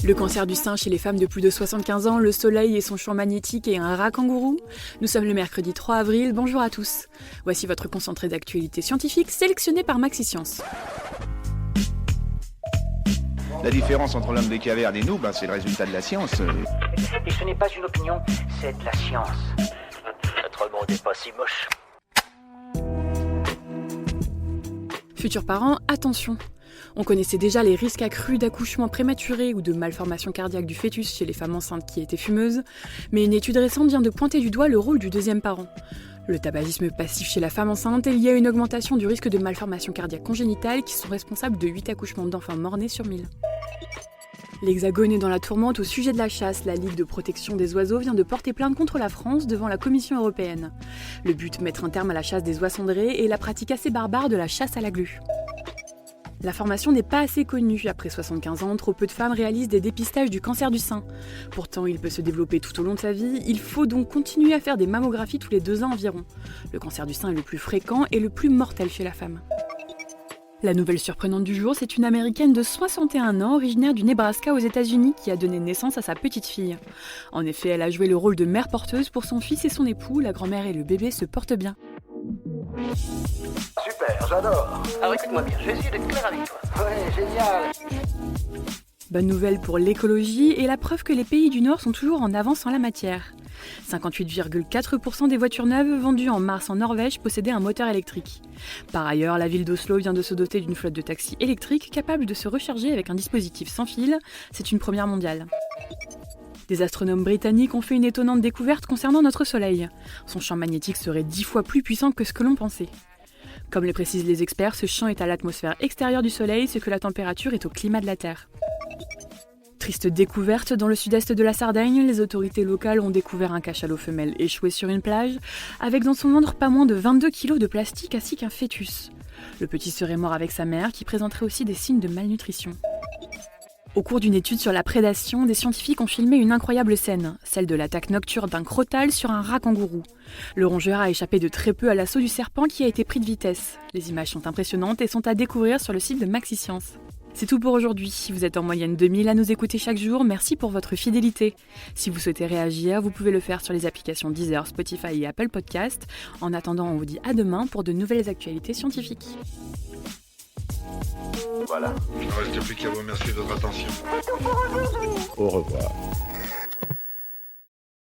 Le cancer du sein chez les femmes de plus de 75 ans, le soleil et son champ magnétique et un rat kangourou. Nous sommes le mercredi 3 avril, bonjour à tous. Voici votre concentré d'actualité scientifique sélectionné par MaxiScience. La différence entre l'homme des cavernes et nous, c'est le résultat de la science. Et ce n'est pas une opinion, c'est de la science. Notre monde n'est pas si moche. Futurs parents, attention. On connaissait déjà les risques accrus d'accouchement prématuré ou de malformation cardiaque du fœtus chez les femmes enceintes qui étaient fumeuses, mais une étude récente vient de pointer du doigt le rôle du deuxième parent. Le tabagisme passif chez la femme enceinte est lié à une augmentation du risque de malformation cardiaque congénitale qui sont responsables de 8 accouchements d'enfants morts-nés sur 1000. L'Hexagone est dans la tourmente au sujet de la chasse. La Ligue de protection des oiseaux vient de porter plainte contre la France devant la Commission européenne. Le but, mettre un terme à la chasse des oies cendrées et la pratique assez barbare de la chasse à la glu. L'information n'est pas assez connue. Après 75 ans, trop peu de femmes réalisent des dépistages du cancer du sein. Pourtant, il peut se développer tout au long de sa vie. Il faut donc continuer à faire des mammographies tous les 2 ans environ. Le cancer du sein est le plus fréquent et le plus mortel chez la femme. La nouvelle surprenante du jour, c'est une Américaine de 61 ans, originaire du Nebraska aux États-Unis, qui a donné naissance à sa petite fille. En effet, elle a joué le rôle de mère porteuse pour son fils et son époux. La grand-mère et le bébé se portent bien. Super, j'adore. Alors écoute-moi bien, je vais essayer d'être clair avec toi. Ouais, génial. Bonne nouvelle pour l'écologie et la preuve que les pays du Nord sont toujours en avance en la matière. 58,4% des voitures neuves vendues en mars en Norvège possédaient un moteur électrique. Par ailleurs, la ville d'Oslo vient de se doter d'une flotte de taxis électriques capables de se recharger avec un dispositif sans fil. C'est une première mondiale. Des astronomes britanniques ont fait une étonnante découverte concernant notre Soleil. Son champ magnétique serait 10 fois plus puissant que ce que l'on pensait. Comme le précisent les experts, ce champ est à l'atmosphère extérieure du Soleil, ce que la température est au climat de la Terre. Triste découverte, dans le sud-est de la Sardaigne, les autorités locales ont découvert un cachalot femelle échoué sur une plage, avec dans son ventre pas moins de 22 kg de plastique ainsi qu'un fœtus. Le petit serait mort avec sa mère, qui présenterait aussi des signes de malnutrition. Au cours d'une étude sur la prédation, des scientifiques ont filmé une incroyable scène, celle de l'attaque nocturne d'un crotale sur un rat kangourou. Le rongeur a échappé de très peu à l'assaut du serpent qui a été pris de vitesse. Les images sont impressionnantes et sont à découvrir sur le site de MaxiScience. C'est tout pour aujourd'hui. Vous êtes en moyenne 2000 à nous écouter chaque jour. Merci pour votre fidélité. Si vous souhaitez réagir, vous pouvez le faire sur les applications Deezer, Spotify et Apple Podcast. En attendant, on vous dit à demain pour de nouvelles actualités scientifiques. Voilà. Il ne reste plus qu'à vous remercier de votre attention. Au revoir.